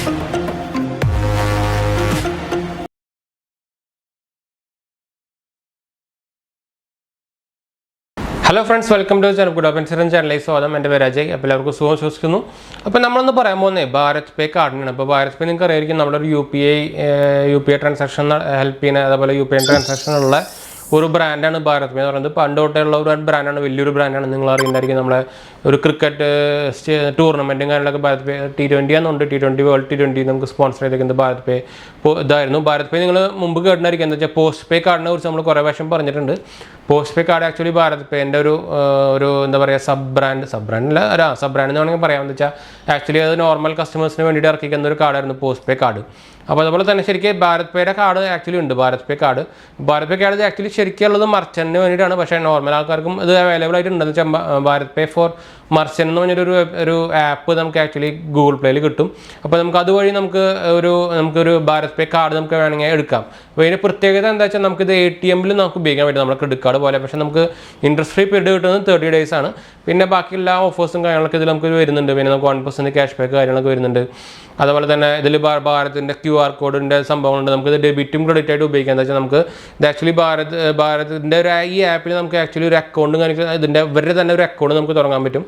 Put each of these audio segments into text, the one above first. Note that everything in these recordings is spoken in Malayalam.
Hello friends, welcome to the channel. 𝙑𝙗𝙗 സ്വാഗതം. എൻ്റെ പേര് അജയ്. അപ്പോൾ എല്ലാവർക്കും സുഖം വിശ്വസിക്കുന്നു. അപ്പോൾ നമ്മളൊന്ന് പറയാൻ പോകുന്നത് ഭാരത് പേ കാർഡിനാണ്. അപ്പോൾ ഭാരത് പേ നിങ്ങൾക്ക് അറിയായിരിക്കും നമ്മുടെ ഒരു U P I transaction help ചെയ്യുന്ന അതേപോലെ യു പി ഐ ട്രാൻസാക്ഷനുള്ള ഒരു ബ്രാൻഡാണ് ഭാരത് പേ എന്ന് പറയുന്നത്. പണ്ട് തൊട്ടുള്ള ഒരു ബ്രാൻഡാണ്, വലിയൊരു ബ്രാൻഡാണ്. നിങ്ങൾ അറിയുന്നതായിരിക്കും നമ്മളെ ഒരു ക്രിക്കറ്റ് ടൂർണമെൻറ്റും കാര്യങ്ങളൊക്കെ ഭാരത് പേ T20 ആണെന്നുണ്ട്. T20 വേൾഡ് T20 നമുക്ക് സ്പോൺസർ ചെയ്തിരിക്കുന്നത് ഭാരത് പേ ഇതായിരുന്നു. ഭാരത് പേ നിങ്ങൾ മുമ്പ് കേട്ടിട്ടുണ്ടായിരിക്കും. എന്താ വെച്ചാൽ പോസ്റ്റ് പേ കാർഡിനെ കുറിച്ച് നമ്മൾ കുറേ പ്രാവശ്യം പറഞ്ഞിട്ടുണ്ട്. PostPe card actually Bharat പേൻ്റെ ഒരു എന്താ പറയുക സബ് ബ്രാൻഡ് എന്ന് വേണമെങ്കിൽ പറയാമെന്ന് വെച്ചാൽ ആക്ച്വലി അത് നോർമൽ കസ്റ്റമേഴ്സിന് വേണ്ടിയിട്ട് ഇറക്കിക്കുന്ന ഒരു കാർഡായിരുന്നു പോസ്റ്റ് പേ കാർഡ്. അപ്പോൾ അതുപോലെ തന്നെ ശരിക്കും ഭാരത് പേയുടെ കാർഡ് ആക്ച്വലി ഉണ്ട്. ഭാരത് പേ കാർഡ് ആക്ച്വലി ശരിക്കുള്ളത് മർച്ചന്റിന് വേണ്ടിയിട്ടാണ്. പക്ഷേ നോർമൽ ആൾക്കാർക്കും ഇത് അവൈലബിൾ ആയിട്ടുണ്ടെന്ന് വെച്ചാൽ ഭാരത് പേ ഫോർ മർച്ചന്റ് എന്ന് പറഞ്ഞൊരു ആപ്പ് നമുക്ക് ആക്ച്വലി ഗൂഗിൾ പ്ലേയിൽ കിട്ടും. അപ്പോൾ നമുക്ക് അതുവഴി നമുക്കൊരു ഭാരത് പേ കാർഡ് നമുക്ക് വേണമെങ്കിൽ എടുക്കാം. അപ്പോൾ ഇതിൻ്റെ പ്രത്യേകത എന്താ വെച്ചാൽ നമുക്കിത് ATM നമുക്ക് ഉപയോഗിക്കാൻ പറ്റും, നമ്മുടെ ക്രെഡിറ്റ് കാർഡ് പോലെ. പക്ഷേ നമുക്ക് ഇൻട്രസ്റ്റ് ഫ്രീ പീരീഡ് കിട്ടുന്നത് 30 days ആണ്. പിന്നെ ബാക്കി എല്ലാ ഓഫേഴ്സും കാര്യങ്ങളൊക്കെ ഇതിൽ നമുക്ക് വരുന്നുണ്ട്. പിന്നെ നമുക്ക് 1% ക്യാഷ് ബാക്ക് കാര്യങ്ങളൊക്കെ വരുന്നുണ്ട്. അതുപോലെ തന്നെ ഇതിൽ ഭാരതിൻ്റെ QR കോഡിൻ്റെ സംഭവങ്ങളുണ്ട്. നമുക്കിത് ഡെബിറ്റും ക്രെഡിറ്റ് ആയിട്ട് ഉപയോഗിക്കാം. എന്താ വെച്ചാൽ നമുക്ക് ഇത് ആക്ച്വലി ഭാരതിൻ്റെ ഈ ആപ്പിൽ നമുക്ക് ആക്ച്വലി ഒരു അക്കൗണ്ടും കാര്യങ്ങൾ ഇവരുടെ തന്നെ ഒരു അക്കൗണ്ട് നമുക്ക് തുടങ്ങാൻ പറ്റും.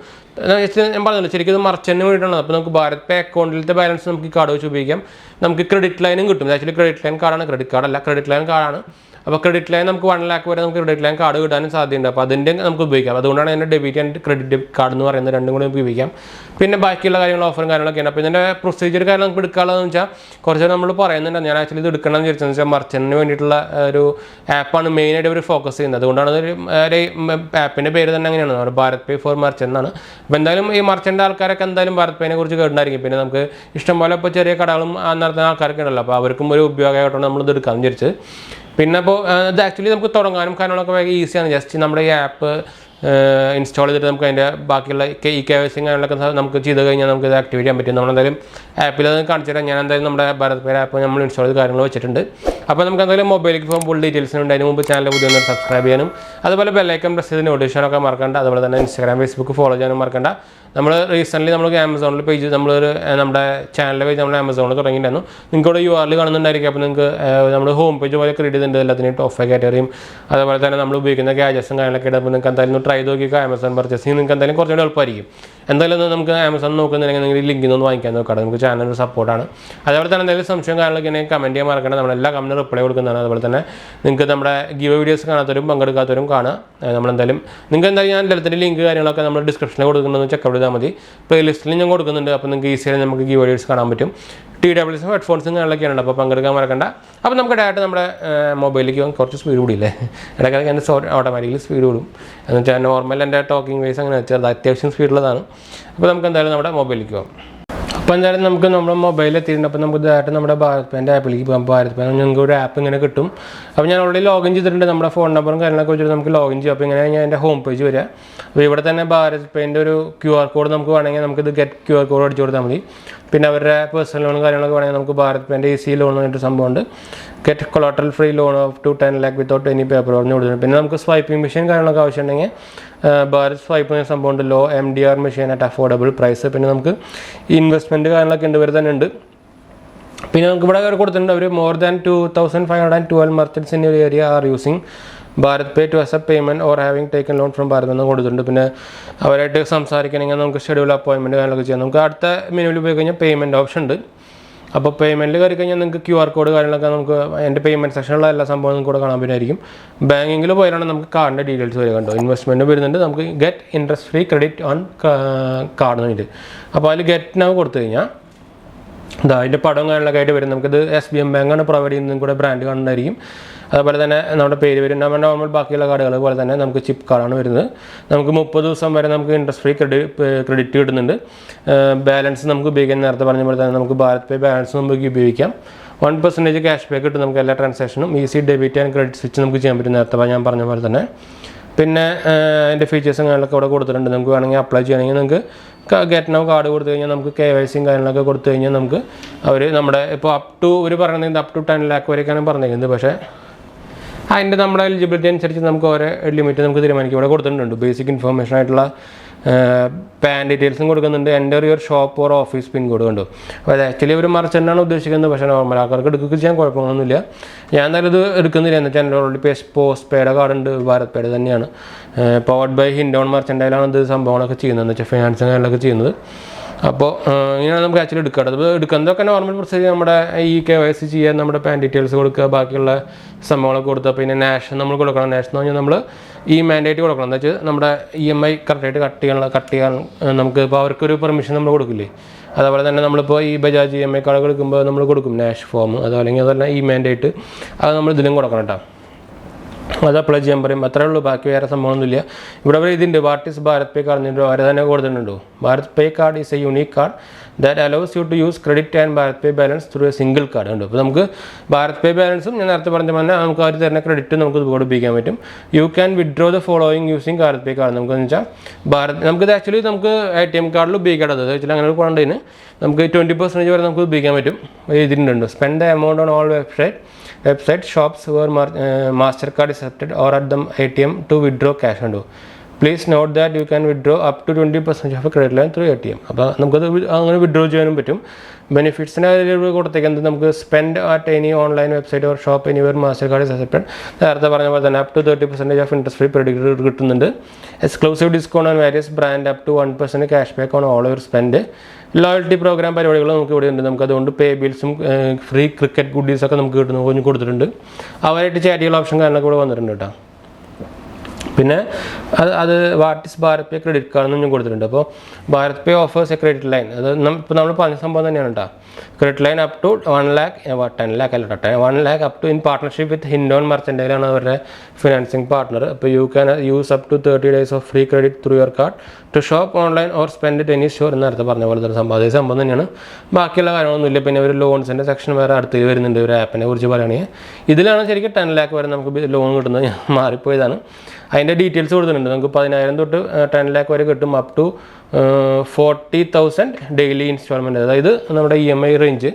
ഞാൻ പറഞ്ഞല്ലോ ശരിക്കും ഇത് മർച്ചന്റിന് വേണ്ടിയിട്ടാണ്. അപ്പോൾ നമുക്ക് ഭാരത് പേ അക്കൗണ്ടിലത്തെ ബാലൻസ് നമുക്ക് ഈ കാർഡ് വെച്ച് ഉപയോഗിക്കാം. നമുക്ക് ക്രെഡിറ്റ് ലൈനും കിട്ടും. ആക്ച്വലി ക്രെഡിറ്റ് ലൈൻ കാർഡാണ്, ക്രെഡിറ്റ് കാർഡല്ല, ക്രെഡിറ്റ് ലൈൻ കാർഡാണ്. അപ്പോൾ ക്രെഡിറ്റ് ലൈൻ നമുക്ക് 1 lakh വരെ നമുക്ക് ക്രെഡിറ്റ് ലൈൻ കാർഡ് കിട്ടാനും സാധ്യതയുണ്ട്. അപ്പോൾ അതിൻ്റെ നമുക്ക് ഉപയോഗിക്കാം. അതുകൊണ്ടാണ് അതിൻ്റെ ഡെബിറ്റ് ആൻഡ് ക്രെഡിറ്റ് കാർഡ് എന്ന് പറയുന്നത്, രണ്ടും കൂടി നമുക്ക് ഉപയോഗിക്കാം. പിന്നെ ബാക്കിയുള്ള കാര്യങ്ങൾ ഓഫറും കാര്യങ്ങളൊക്കെയാണ്. അപ്പോൾ ഇതിൻ്റെ പ്രൊസീജിയർ കാര്യം നമുക്ക് എടുക്കാനുള്ളതെന്ന് വെച്ചാൽ കുറച്ച് നമ്മൾ പറയുന്നുണ്ട്. ഞാൻ ആക്ച്വലി ഇത് എടുക്കണമെന്ന് വിചാരിച്ചതെന്ന് വെച്ചാൽ മർച്ചന്റിന് വേണ്ടിയിട്ടുള്ള ഒരു ആപ്പാണ് മെയിനായിട്ട് അവർ ഫോക്കസ് ചെയ്യുന്നത്. അതുകൊണ്ടാണ് ഒരു ആപ്പിൻ്റെ പേര് തന്നെ അങ്ങനെയാണ്, ഭാരത് പേ ഫോർ മർച്ചന്റ് എന്നാണ്. അപ്പോൾ എന്തായാലും ഈ മർച്ചൻ്റ് ആൾക്കാരൊക്കെ എന്തായാലും ഭാരത് പേനെ കുറിച്ച് കേട്ടിട്ടുണ്ടായിരിക്കും. പിന്നെ നമുക്ക് ഇഷ്ടംപോലെ ഇപ്പോൾ ചെറിയ കടകളും നടത്തുന്ന ആൾക്കാരൊക്കെ ഉണ്ടല്ലോ. അപ്പോൾ അവർക്കും ഒരു ഉപയോഗമായിട്ടാണ് നമ്മളിത് എടുക്കാമെന്ന് വിചാരിച്ചത്. പിന്നെ അപ്പോൾ ഇത് ആക്ച്വലി നമുക്ക് തുടങ്ങാനും കാര്യങ്ങളൊക്കെ ഭയങ്കര ഈസിയാണ്. ജസ്റ്റ് നമ്മുടെ ഈ ആപ്പ് ഇൻസ്റ്റാൾ ചെയ്തിട്ട് നമുക്ക് അതിൻ്റെ ബാക്കിയുള്ള KYC കാര്യങ്ങളൊക്കെ നമുക്ക് ചെയ്ത് കഴിഞ്ഞാൽ നമുക്ക് ഇത് ആക്ടിവേറ്റ് ചെയ്യാൻ പറ്റും. നമ്മളെന്തായാലും ആപ്പിൽ അത് കാണിച്ചു തരാം. ഞാൻ എന്തായാലും നമ്മുടെ ഭാരത് പേ ആപ്പ് നമ്മൾ ഇൻസ്റ്റാൾ ചെയ്ത് കാര്യങ്ങൾ വെച്ചിട്ടുണ്ട്. അപ്പോൾ നമുക്ക് എന്തായാലും മൊബൈലിലേക്ക് പോകുമ്പോൾ ഫുൾ ഡീറ്റെയിൽസിനുണ്ട്. അതിന് മുമ്പ് ചാനൽ പുതിയ സബ്സ്ക്രൈബ് ചെയ്യാനും അതുപോലെ ബെല്ലൈക്കൺ പ്രസ് ചെയ്ത് നോട്ടിഫിക്കേഷനൊക്കെ മറക്കണ്ട. അതുപോലെ തന്നെ Instagram Facebook ഫോളോ ചെയ്യാനും മറക്കണ്ട. നമ്മൾ റീസെൻ്റ്ലി നമുക്ക് ആമസോണിൽ പേജ് നമ്മുടെ ചാനലിലെ പേജ് നമ്മൾ ആമസോണിൽ തുടങ്ങിയിട്ടുണ്ടായിരുന്നു. നിങ്ങൾക്കിവിടെ URL കാണുന്നുണ്ടായിരിക്കും. അപ്പോൾ നിങ്ങൾക്ക് നമ്മൾ ഹോം പേജ് പോലെ ക്രിയേറ്റ് ചെയ്തിട്ടുണ്ട്. എല്ലാത്തിനും ടോപ്പ് കാറ്റഗറിയും അതുപോലെ തന്നെ നമ്മൾ ഉപയോഗിക്കുന്ന ഗാഡ്ജറ്റ്സും കാര്യങ്ങളൊക്കെ ഇടുമ്പോൾ നിങ്ങൾക്ക് എന്തായാലും ട്രൈ നോക്കിക്കുക. ആമസോൺ പർച്ചേസിങ് നിങ്ങൾക്ക് എന്തായാലും കുറച്ചുകൂടി എളുപ്പമായിരിക്കും. എന്തായാലും നമുക്ക് ആമസോൺ നോക്കുന്നുണ്ടെങ്കിൽ നിങ്ങൾ ലിങ്കിൽ നിന്ന് വാങ്ങിക്കാൻ നോക്കാം. നമുക്ക് ചാനലിന് സപ്പോർട്ടാണ്. അതുപോലെ തന്നെ എന്തെങ്കിലും സംശയം കാര്യങ്ങളൊക്കെ ഉണ്ടെങ്കിൽ കമൻറ്റ് ചെയ്യാൻ മറക്കണം. നമ്മളെല്ലാ കമൻറ്റും റിപ്ലൈ കൊടുക്കുന്നതാണ്. അതുപോലെ തന്നെ നിങ്ങൾക്ക് നമ്മുടെ ഗിവ് വീഡിയോസ് കാണാത്തവരും പങ്കെടുക്കാത്തവരും കാണാം. നിങ്ങൾക്ക് എന്തായാലും ഞാൻ എല്ലാത്തിൻ്റെ ലിങ്ക് കാര്യങ്ങളൊക്കെ നമ്മൾ ഡിസ്ക്രിപ്ഷനിൽ കൊടുക്കുന്നതെന്ന് ചെക്കൗട്ട് ചെയ്താൽ മതി. പ്ലേലിസ്റ്റിൽ ഞാൻ കൊടുക്കുന്നുണ്ട്. അപ്പോൾ നിങ്ങൾക്ക് ഈസിയായി നമുക്ക് ഗിവ് വീഡിയോസ് കാണാൻ പറ്റും. TWS ഹെഡ്ഫോൺസും കാര്യങ്ങളൊക്കെയാണ്. അപ്പോൾ പങ്കെടുക്കാൻ മറക്കണ്ട. അപ്പോൾ നമുക്ക് ഡയറക്റ്റ് നമ്മുടെ മൊബൈലിലേക്ക് കുറച്ച് സ്പീഡ് കൂടിയില്ലേ, ഇടയ്ക്കൊക്കെ എൻ്റെ ഓട്ടോമാറ്റിക്കലി സ്പീഡ് കൂടും. എന്ന് വെച്ചാൽ നോർമൽ എൻ്റെ ടോക്കിംഗ് വൈസ് അങ്ങനെ വെച്ചാൽ അത്യാവശ്യം സ്പീഡുള്ളതാണ്. അപ്പോൾ നമുക്ക് എന്തായാലും നമ്മുടെ മൊബൈലിലേക്ക് പോകാം. അപ്പോൾ എന്തായാലും നമുക്ക് നമ്മുടെ മൊബൈലിൽ എത്തിയിട്ടുണ്ട്. അപ്പോൾ നമുക്ക് ഡയറക്റ്റ് നമ്മുടെ ഭാരത് പേൻ്റെ ആപ്പിലേക്ക് പോകാം. ഭാരത് പേ ഞങ്ങൾക്ക് ഒരു ആപ്പ് ഇങ്ങനെ കിട്ടും. അപ്പോൾ ഞാൻ ഓൾറെഡി ലോഗിൻ ചെയ്തിട്ടുണ്ട്. നമ്മുടെ ഫോൺ നമ്പറും കാര്യങ്ങളൊക്കെ വെച്ചിട്ട് നമുക്ക് ലോഗിൻ ചെയ്യാം. അപ്പോൾ ഇങ്ങനെ ഞാൻ എൻ്റെ ഹോം പേജ് വരിക. അപ്പോൾ ഇവിടെ തന്നെ ഭാരത് പേൻ്റെ ഒരു QR കോഡ് നമുക്ക് വേണമെങ്കിൽ നമുക്കിത് ഗെറ്റ് QR കോഡ് അടിച്ചു കൊടുത്താൽ മതി. പിന്നെ അവരുടെ പേഴ്സണൽ ലോണും കാര്യങ്ങളൊക്കെ വേണമെങ്കിൽ നമുക്ക് ഭാരത് പേൻ്റെ EC ലോൺ എന്നിട്ട് സംഭവമുണ്ട്. Get collateral free loan of two 10 lakh without any paper പറഞ്ഞു കൊടുത്തിട്ടുണ്ട്. പിന്നെ നമുക്ക് സ്വൈപ്പിംഗ് മെഷീൻ കാര്യങ്ങളൊക്കെ ആവശ്യമുണ്ടെങ്കിൽ ഭാരത് സ്വൈപ്പ് ചെയ്യുന്ന സംഭവമുണ്ട്. Low MDR machine at affordable price. പിന്നെ നമുക്ക് ഇൻവെസ്റ്റ്മെൻറ്റ് കാര്യങ്ങളൊക്കെ ഉണ്ട്, ഇവർ തന്നെ ഉണ്ട്. പിന്നെ നമുക്ക് ഇവിടെ കൊടുത്തിട്ടുണ്ട് അവർ more than 2512 merchants in your area are using Bharat pay to accept payment or having taken loan from Bharat എന്ന് കൊടുത്തിട്ടുണ്ട്. പിന്നെ അവരായിട്ട് സംസാരിക്കണമെങ്കിൽ നമുക്ക് ഷെഡ്യൂൾ അപ്പോയിൻമെൻറ്റ് കാര്യങ്ങളൊക്കെ ചെയ്യാം. നമുക്ക് അടുത്ത മെനുവിൽ പോയി കഴിഞ്ഞാൽ പേയ്മെൻറ്റ് ഓപ്ഷൻ ഉണ്ട്. അപ്പോൾ പേയ്മെൻറ്റിൽ കയറി കഴിഞ്ഞാൽ നിങ്ങൾക്ക് QR കോഡ് കാര്യങ്ങളൊക്കെ നമുക്ക് എൻ്റെ പേയ്മെൻറ്റ് സെക്ഷനുള്ള എല്ലാ സംഭവവും നിങ്ങൾക്ക് കൂടെ കാണാൻ പറ്റുമായിരിക്കും. ബാങ്കിങ്ങിൽ പോയാലാണ് നമുക്ക് കാർഡിൻ്റെ ഡീറ്റെയിൽസ് വരിക. കണ്ടോ, ഇൻവെസ്റ്റ്മെൻറ്റ് വരുന്നുണ്ട്. നമുക്ക് get interest free credit on card എന്ന് വേണ്ടിയിട്ട്. അപ്പോൾ അതിൽ ഗെറ്റ് നൗ കൊടുത്തു കഴിഞ്ഞാൽ അതിൻ്റെ പടവും കാര്യങ്ങളൊക്കെ ആയിട്ട് വരും. നമുക്കിത് SBM ബാങ്കാണ് പ്രൊവൈഡ് ചെയ്യുന്നതും കൂടെ ബ്രാൻഡ് കാണുന്നതായിരിക്കും. അതുപോലെ തന്നെ നമ്മുടെ പേര് വരും. നമ്മുടെ നോർമൽ ബാക്കിയുള്ള കാർഡുകൾ പോലെ തന്നെ നമുക്ക് ചിപ്പ് കാർഡാണ് വരുന്നത്. നമുക്ക് 30 ദിവസം വരെ നമുക്ക് ഇൻട്രസ്റ്റ് ഫ്രീ ക്രെഡിറ്റ് കിട്ടുന്നുണ്ട്. ബാലൻസ് നമുക്ക് ഉപയോഗിക്കാൻ നേരത്തെ പറഞ്ഞ പോലെ തന്നെ നമുക്ക് ഭാരത് പേ ബാലൻസ് നമുക്ക് ഉപയോഗിക്കാം. 1% ക്യാഷ് ബാക്ക് കിട്ടും നമുക്ക് എല്ലാ ട്രാൻസാക്ഷനും. Easy debit and credit switch നമുക്ക് ചെയ്യാൻ പറ്റും, നേരത്തെ ഞാൻ പറഞ്ഞ പോലെ തന്നെ. പിന്നെ അതിൻ്റെ കാര്യങ്ങളൊക്കെ ഇവിടെ കൊടുത്തിട്ടുണ്ട്. നമുക്ക് വേണമെങ്കിൽ അപ്ലൈ ചെയ്യണമെങ്കിൽ നിങ്ങൾക്ക് ഗെറ്റ് നൗ കാർഡ് കൊടുത്തു കഴിഞ്ഞാൽ നമുക്ക് KYC കാര്യങ്ങളൊക്കെ കൊടുത്തു കഴിഞ്ഞാൽ നമുക്ക് അവർ നമ്മുടെ ഇപ്പോൾ ഇവർ പറയുന്നത് up to 10 lakh വരെയൊക്കെയാണ് പറഞ്ഞിരിക്കുന്നത്. പക്ഷേ അതിൻ്റെ നമ്മുടെ എലിജിബിലിറ്റി അനുസരിച്ച് നമുക്ക് ഓരോ ലിമിറ്റ് നമുക്ക് തീരുമാനിക്കും. ഇവിടെ കൊടുത്തിട്ടുണ്ട് ബേസിക് ഇൻഫർമേഷൻ ആയിട്ടുള്ള പാൻ ഡീറ്റെയിൽസും കൊടുക്കുന്നുണ്ട്. Enter your shop or office pin code കണ്ടു. അപ്പോൾ അത് ആക്ച്വലി ഒരു മർച്ചൻ്റാണ് ഉദ്ദേശിക്കുന്നത്, പക്ഷേ നോർമൽ ആൾക്കാർക്ക് എടുക്കുക ചെയ്യാൻ കുഴപ്പമൊന്നുമില്ല. ഞാൻ എന്തായാലും ഇത് എടുക്കുന്നില്ല. എന്ന് വെച്ചാൽ എൻ്റെ ഓൾറെഡി പോസ്റ്റ് പേയുടെ കാർഡ് ഉണ്ട്, ഭാരത് പേയുടെ തന്നെയാണ്. പവർഡ് ബൈ ഹിൻഡോൺ മർച്ചൻ്റൈലാണ് ഇത് സംഭവങ്ങളൊക്കെ ചെയ്യുന്നത്, എന്ന് വെച്ചാൽ ഫിനാൻസും കാര്യങ്ങളൊക്കെ ചെയ്യുന്നത്. അപ്പോൾ ഇങ്ങനെയാണ് നമുക്ക് ആക്ച്വലി എടുക്കേണ്ടത്. അത് എടുക്കുന്നതൊക്കെ നോർമൽ പ്രൊസീജിയർ, നമ്മുടെ ഈ KYC ചെയ്യാൻ നമ്മുടെ പാൻ ഡീറ്റെയിൽസ് കൊടുക്കുക, ബാക്കിയുള്ള സംഭവങ്ങളൊക്കെ കൊടുക്കുക. പിന്നെ നാഷൻ നമ്മൾ കൊടുക്കണം. നാഷൻ എന്ന് പറഞ്ഞാൽ നമ്മൾ ഈ മാൻഡേറ്റ് കൊടുക്കണം. എന്താ വെച്ചാൽ നമ്മുടെ EMI കറക്റ്റായിട്ട് കട്ട് ചെയ്യാൻ നമുക്ക് ഇപ്പോൾ അവർക്കൊരു പെർമിഷൻ നമ്മൾ കൊടുക്കില്ലേ, അതുപോലെ തന്നെ നമ്മളിപ്പോൾ ഈ ബജാജ് EMI കാർഡ് എടുക്കുമ്പോൾ നമ്മൾ കൊടുക്കും നാഷ് ഫോം, അല്ലെങ്കിൽ അതല്ല ഈ മാൻഡേറ്റ്, അത് നമ്മൾ ഇതിലും കൊടുക്കണം കേട്ടോ. അത് അപ്ലൈ ചെയ്യാൻ പറയും, അത്രേ ഉള്ളൂ. ബാക്കി വേറെ സംഭവമൊന്നുമില്ല. ഇവിടെ ഇതിൻ്റെ what is BharatPe card അവരെ തന്നെ കൊടുത്തിട്ടുണ്ടോ. BharatPe card is a unique card that allows you to use credit and BharatPe balance through a single card ഉണ്ട്. അപ്പോൾ നമുക്ക് ഭാരത് പേ ബാലൻസും ഞാൻ നേരത്തെ പറഞ്ഞ പോലെ നമുക്ക് അവർ തരുന്ന ക്രെഡിറ്റ് നമുക്ക് ഇതുപോലെ ഉപയോഗിക്കാൻ പറ്റും. U can withdraw the following using Bharat pay card. നമുക്കെന്ന് വെച്ചാൽ നമുക്കിത് ആക്ച്വലി നമുക്ക് ATM കാർഡിൽ ഉപയോഗിക്കേണ്ടത് വെച്ചാൽ അങ്ങനെ ഒരു കൊണ്ടതിന് നമുക്ക് 20% വരെ നമുക്ക് ഉപയോഗിക്കാൻ പറ്റും. ഇതിട്ടുണ്ട് spend the amount on all website shops where Mastercard is accepted or at the ATM to withdraw cash ഉണ്ടോ. Please note that you can withdraw up to 20% of credit line through ATM. അപ്പോൾ നമുക്കത് അങ്ങനെ വിഡ്രോ ചെയ്യാനും പറ്റും. ബെനിഫിറ്റ്സിന് കൊടുത്തേക്കുന്നത് നമുക്ക് spend at any online website or shop anywhere Mastercard is accepted. നേരത്തെ പറഞ്ഞ പോലെ തന്നെ up to 30% of interest free credit കിട്ടുന്നുണ്ട്. Exclusive discount on various brand up to 1% cash back on all your spend. Loyalty program പരിപാടികൾ നമുക്ക് ഇവിടെ ഉണ്ട്. നമുക്ക് അതുകൊണ്ട് പേ ബിൽസും ഫ്രീ ക്രിക്കറ്റ് ഗുഡീസൊക്കെ നമുക്ക് കിട്ടുന്നു കൊടുത്തിട്ടുണ്ട്. അവരായിട്ട് ചാറ്റ് ചെയ്യുന്ന ഓപ്ഷൻ കാര്യങ്ങളൊക്കെ ഇവിടെ വന്നിട്ടുണ്ട് കേട്ടോ. പിന്നെ അത് what is BharatPe credit card എന്ന് ഞാൻ കൊടുത്തിട്ടുണ്ട്. അപ്പോൾ BharatPe offers a credit line. അത് ഇപ്പോൾ നമ്മൾ പറഞ്ഞ സംഭവം തന്നെയാണ് കേട്ടോ. Credit line up to 1 lakh 10 lakh അല്ല കേട്ടോ, 1 lakh up to in partnership with Hindon മർച്ചൻ്റൈലാണ് അവരുടെ ഫിനാൻസിങ് പാർട്ട്ണർ. അപ്പോൾ you can use up to 30 days of free credit through your card to shop online or spend it any store. നേരത്തെ പറഞ്ഞ പോലെ തന്നെ സംഭവം അതേ സംഭവം തന്നെയാണ്. ബാക്കിയുള്ള കാര്യങ്ങളൊന്നുമില്ല. പിന്നെ ഒരു ലോൺസിൻ്റെ സെക്ഷൻ വേറെ അടുത്ത് വരുന്നുണ്ട്. ഒരു ആപ്പിനെ കുറിച്ച് പറയുകയാണെങ്കിൽ ഇതിലാണ് ശരിക്കും 10 lakh വരെ നമുക്ക് ലോൺ കിട്ടുന്നത്. മാറിപ്പോയതാണ്. അതിൻ്റെ ഡീറ്റെയിൽസ് കൊടുത്തിട്ടുണ്ട്. നമുക്ക് 10,000 തൊട്ട് 10 lakh വരെ കിട്ടും. അപ് ടു 40,000 ഡെയിലി ഇൻസ്റ്റാൾമെൻറ്റ്, അതായത് നമ്മുടെ EMI റേഞ്ച്.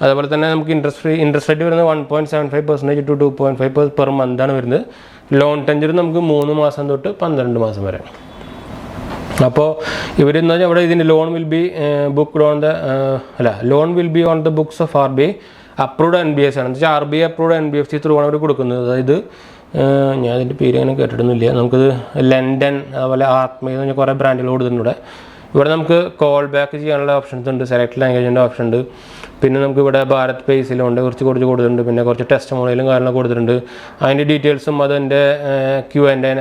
അതുപോലെ തന്നെ നമുക്ക് ഇൻട്രസ്റ്റ് റേറ്റ് വരുന്നത് 1.75% ടു 2.5% പെർ മന്താണ് വരുന്നത്. ലോൺ ടെൻജർ നമുക്ക് 3 മാസം തൊട്ട് 12 മാസം വരെ. അപ്പോൾ ഇവരെന്ന് പറഞ്ഞാൽ ഇവിടെ ഇതിൻ്റെ loan will be booked on loan will be on the books of RBI approved NBFC ആണ്. എന്ന് വെച്ചാൽ RBI അപ്രൂവ്ഡ് NBFC ത്രൂ ആണ് അവർ കൊടുക്കുന്നത്. അതായത് ഞാൻ അതിൻ്റെ പേര് അങ്ങനെ കേട്ടിട്ടൊന്നുമില്ല. നമുക്കിത് ലണ്ടൻ, അതുപോലെ ആത്മ എന്ന് പറഞ്ഞാൽ കുറേ ബ്രാൻഡുകൾ കൊടുത്തിട്ടുണ്ട്. ഇവിടെ നമുക്ക് കോൾ ബാക്ക് ചെയ്യാനുള്ള ഓപ്ഷൻസ് ഉണ്ട്, സെലക്ട് ലാംഗ്വേജിൻ്റെ ഓപ്ഷൻ ഉണ്ട്. പിന്നെ നമുക്ക് ഇവിടെ ഭാരത് പേസിലുണ്ട് കുറച്ച് കൊടുത്തിട്ടുണ്ട്. പിന്നെ കുറച്ച് ടെസ്റ്റ് മോഡലും കാര്യങ്ങളൊക്കെ കൊടുത്തിട്ടുണ്ട്. അതിൻ്റെ ഡീറ്റെയിൽസും അതിൻ്റെ Q&A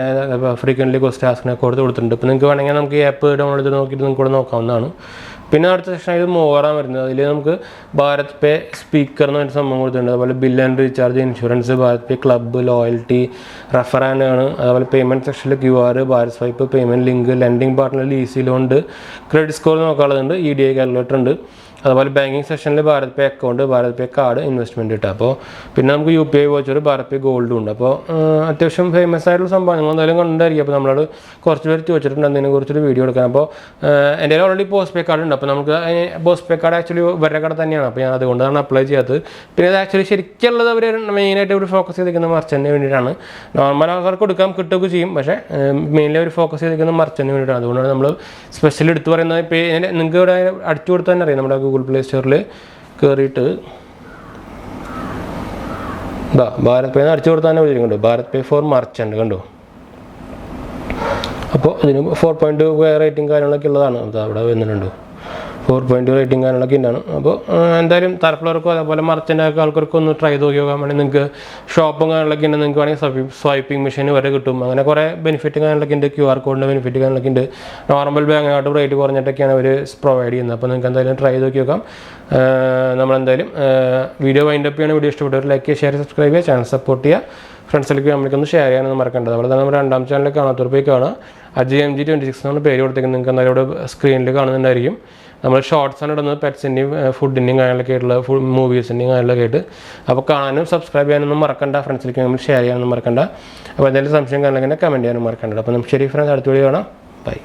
ഫ്രീക്വൻ്റ്ലി ക്വസ്റ്റ്യൻ ആസ്കിനൊക്കെ കൊടുത്തിട്ടുണ്ട്. ഇപ്പോൾ നിങ്ങൾക്ക് വേണമെങ്കിൽ നമുക്ക് ഈ ആപ്പ് ഡൗൺലോഡ് ചെയ്ത് നോക്കിയിട്ട് നിങ്ങൾക്ക് ഇവിടെ നോക്കാവുന്നതാണ്. പിന്നെ അടുത്ത സെക്ഷൻ ഇത് മോറാൻ വരുന്നത്. അതിൽ നമുക്ക് ഭാരത് പേ സ്പീക്കർ എന്ന് പറഞ്ഞ സംഭവം കൊടുത്തിട്ടുണ്ട്. അതുപോലെ bill and recharge, insurance, BharatPe club, loyalty, refer and ആണ്. അതുപോലെ പേയ്മെൻറ്റ് സെക്ഷനിൽ QR, Bharat swipe, payment link, lending പാർട്ട്ണറിൽ ഈസി ലോൺ ഉണ്ട്, ക്രെഡിറ്റ് സ്കോർ നോക്കാനുള്ളതുണ്ട്, EDI കാൽക്കുലേറ്റർ ഉണ്ട്. അതുപോലെ ബാങ്കിങ് സെക്ഷനിൽ BharatPe account, BharatPe card, investment കിട്ടുക. അപ്പോൾ പിന്നെ നമുക്ക് UPI വോച്ചർ, ഭാരത് പേ ഗോൾഡും ഉണ്ട്. അപ്പോൾ അത്യാവശ്യം ഫേമസ് ആയിട്ടുള്ള സംഭവം നിങ്ങൾ എന്തായാലും കണ്ടായിരിക്കും. അപ്പോൾ നമ്മളോട് കുറച്ച് പേര് ചോദിച്ചിട്ടുണ്ട് അതിനെക്കുറിച്ചൊരു വീഡിയോ എടുക്കാൻ. അപ്പോൾ എൻ്റെ ഓൾറെഡി പോസ്റ്റ് പേ കാർഡ് ഉണ്ട്. അപ്പോൾ നമുക്ക് പോസ്റ്റ് പേ കാർഡ് ആക്ച്വലി വരെ കട തന്നെയാണ്. അപ്പോൾ ഞാൻ അതുകൊണ്ടാണ് അപ്ലൈ ചെയ്യാത്തത്. പിന്നെ അത് ആക്ച്വലി ശരിക്കുള്ളത് അവർ മെയിനായിട്ട് അവർ ഫോക്കസ് ചെയ്തിരിക്കുന്ന മർച്ചന്റിന് വേണ്ടിയിട്ടാണ്. നോർമൽ ആൾക്കാർക്ക് കൊടുക്കാൻ കിട്ടുകയൊക്കെ ചെയ്യും, പക്ഷേ മെയിൻലി അവർ ഫോക്കസ് ചെയ്തിരിക്കുന്ന മർച്ചന്റിന് വേണ്ടിയിട്ടാണ്. അതുകൊണ്ടാണ് നമ്മൾ സ്പെഷ്യൽ എടുത്ത് പറയുന്നത്. ഇപ്പോൾ നിങ്ങൾക്ക് ഇവിടെ അടിച്ചു കൊടുത്താൽ തന്നെ അറിയാം. നമ്മുടെ ഗൂഗിൾ പ്ലേ സ്റ്റോറിൽ കയറിയിട്ട് ഭാരത് പേ അടിച്ചു കൊടുത്താൽ തന്നെ വിളിക്കുന്നുണ്ട്, ഭാരത് പേ ഫോർ മർച്ചൻ്റ് കണ്ടു. അപ്പോൾ ഇതിന് 4.2 റേറ്റിംഗ് കാര്യങ്ങളൊക്കെ ഉള്ളതാണ്. അത് അവിടെ വരുന്നുണ്ട്. 4.2 റേറ്റിംഗ് കാര്യങ്ങളൊക്കെ ഉണ്ടാണ്. അപ്പോൾ എന്തായാലും താല്പര്യമുള്ളവർക്കും അതേപോലെ മർച്ചൻ്റ് ആൾക്കാർക്കും ഒന്ന് ട്രൈ ചെയ്ത് നോക്കാൻ വേണ്ടി നിങ്ങൾക്ക് ഷോപ്പും കാര്യങ്ങളൊക്കെ ഉണ്ട്. നിങ്ങൾക്ക് വേണമെങ്കിൽ സ്വൈപ്പിംഗ് മെഷീൻ വരെ കിട്ടും. അങ്ങനെ കുറേ ബെനിഫിറ്റ് കാര്യങ്ങളൊക്കെ ഉണ്ട്. QR കോഡിൻ്റെ ബെനിഫിറ്റ് കാര്യങ്ങളൊക്കെ ഉണ്ട്. നോർമൽ ബാങ്കിനായിട്ട് റേറ്റ് കുറഞ്ഞിട്ടൊക്കെയാണ് അവർ പ്രൊവൈഡ് ചെയ്യുന്നത്. അപ്പോൾ നിങ്ങൾക്ക് എന്തായാലും ട്രൈ ചെയ്ത് നോക്കാം. നമ്മളെന്തായാലും വീഡിയോ വൈൻഡപ്പ് ചെയ്യണം. വീഡിയോ ഇഷ്ടപ്പെട്ടവർ ലൈക്ക് ചെയ്യുക, ഷെയർ, സബ്സ്ക്രൈബ് ചെയ്യുക, ചാനൽ സപ്പോർട്ട് ചെയ്യുക. ഫ്രണ്ട്സിലേക്ക് നമ്മൾക്കൊന്ന് ഷെയർ ചെയ്യാനൊന്നും മറക്കേണ്ടത്. അതുപോലെ തന്നെ നമ്മുടെ 2ാം ചാനൽ കാണാത്തവർ പോയി കാണുക. ATM26 എന്നാണ് പേര് കൊടുത്തേക്കുന്നത്. നിങ്ങൾക്ക് എന്തായാലും ഇവിടെ സ്ക്രീനിൽ കാണുന്നുണ്ടായിരിക്കും. നമ്മൾ ഷോർട്സാണ് ഇടുന്നത്, പെറ്റ്സിൻ്റെയും ഫുഡിൻ്റെയും കാര്യങ്ങളൊക്കെ ആയിട്ടുള്ള മൂവീസിൻ്റെയും കാര്യങ്ങളൊക്കെ ആയിട്ട്. അപ്പോൾ കാണാനും സബ്സ്ക്രൈബ് ചെയ്യാനൊന്നും മറക്കണ്ട. ഫ്രണ്ട്സിലേക്ക് നമ്മൾ ഷെയർ ചെയ്യാനൊന്നും മറക്കണ്ട. അപ്പോൾ എന്തെങ്കിലും സംശയം കാര്യങ്ങളൊക്കെ കമൻറ്റ് ചെയ്യാനും മറക്കണ്ട. അപ്പോൾ നമുക്ക് ശരി ഫ്രണ്ട്സ്, അടുത്ത വീഡിയോ കാണാം. ബൈ.